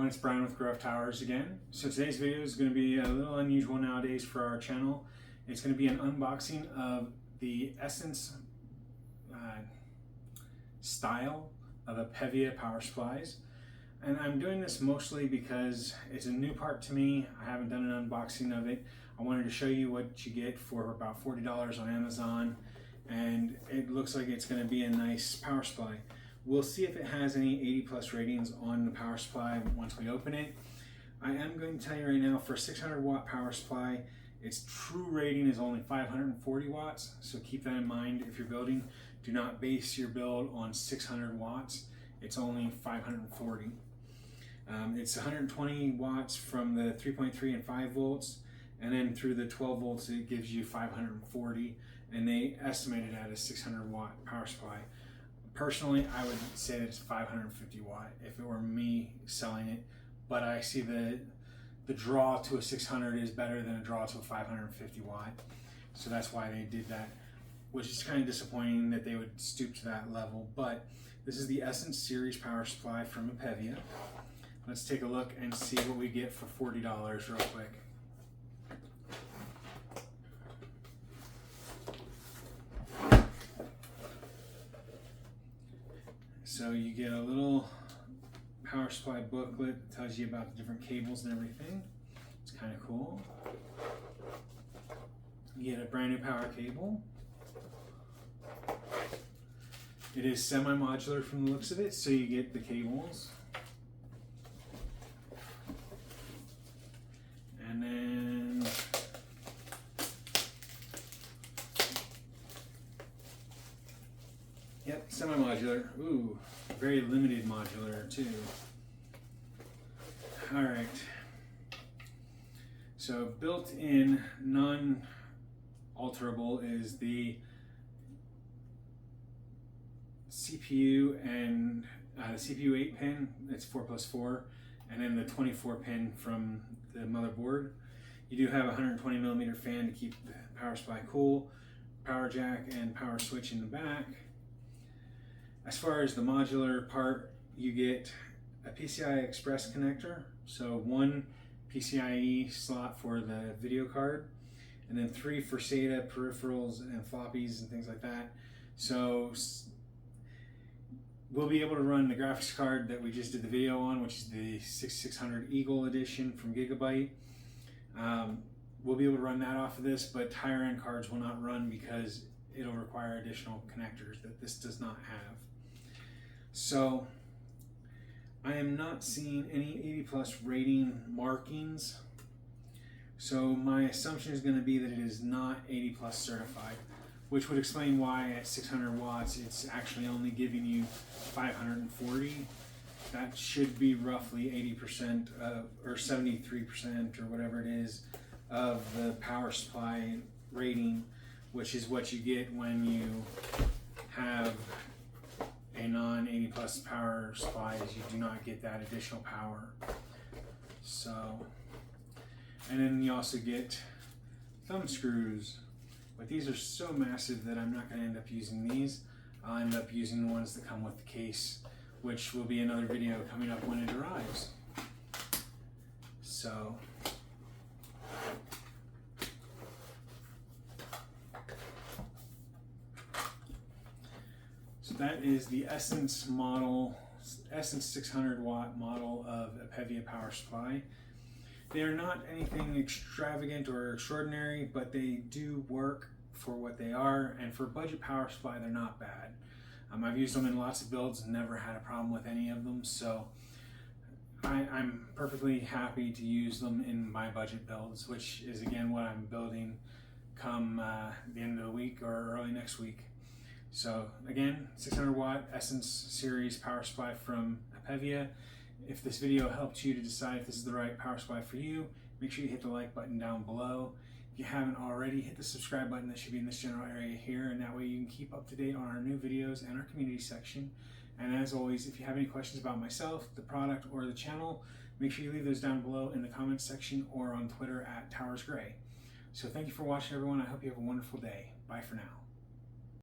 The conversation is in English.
it's Brian with GreyWolf Towers again. So today's video is going to be a little unusual nowadays for our channel. It's going to be an unboxing of the Essence style of Apevia power supplies. And I'm doing this mostly because it's a new part to me. I haven't done an unboxing of it. I wanted to show you what you get for about $40 on Amazon. And it looks like it's going to be a nice power supply. We'll see if it has any 80+ ratings on the power supply once we open it. I am going to tell you right now, for a 600 watt power supply, its true rating is only 540 watts. So keep that in mind if you're building. Do not base your build on 600 watts. It's only 540. It's 120 watts from the 3.3 and 5 volts. And then through the 12 volts, it gives you 540. And they estimate it at a 600 watt power supply. Personally, I would say that it's 550 watt if it were me selling it, but I see the draw to a 600 is better than a draw to a 550 watt. So that's why they did that, which is kind of disappointing that they would stoop to that level. But this is the Essence series power supply from Apevia. Let's take a look and see what we get for $40 real quick. So you get a little power supply booklet that tells you about the different cables and everything. It's kind of cool. You get a brand new power cable. It is semi-modular from the looks of it, so you get the cables. And then yep, semi-modular. Ooh, very limited modular too. All right. So built-in, non-alterable is the CPU and the CPU 8-pin. It's 4+4, and then the 24-pin from the motherboard. You do have a 120mm fan to keep the power supply cool. Power jack and power switch in the back. As far as the modular part, you get a PCI Express connector, so one PCIe slot for the video card, and then 3 for SATA, peripherals, and floppies and things like that. So we'll be able to run the graphics card that we just did the video on, which is the 6600 Eagle edition from Gigabyte. We'll be able to run that off of this, but higher end cards will not run because it'll require additional connectors that this does not have. So I am not seeing any 80+ rating markings. So my assumption is going to be that it is not 80+ certified, which would explain why at 600 watts it's actually only giving you 540. That should be roughly 80% or 73% or whatever it is of the power supply rating, which is what you get when you have a non-80+ power supply. Is you do not get that additional power. So, and then you also get thumb screws, but these are so massive that I'm not going to end up using these. I'll end up using the ones that come with the case, which will be another video coming up when it arrives. So that is the Essence model, Essence 600 watt model of Apevia power supply. They are not anything extravagant or extraordinary, but they do work for what they are, and for budget power supply, they're not bad. I've used them in lots of builds and never had a problem with any of them, so I'm perfectly happy to use them in my budget builds, which is again what I'm building come the end of the week or early next week. So again, 600 watt Essence series power supply from Apevia. If this video helped you to decide if this is the right power supply for you, make sure you hit the like button down below. If you haven't already, hit the subscribe button that should be in this general area here, and that way you can keep up to date on our new videos and our community section. And as always, if you have any questions about myself, the product, or the channel, make sure you leave those down below in the comments section or on Twitter @TowersGrey. So thank you for watching, everyone. I hope you have a wonderful day. Bye for now.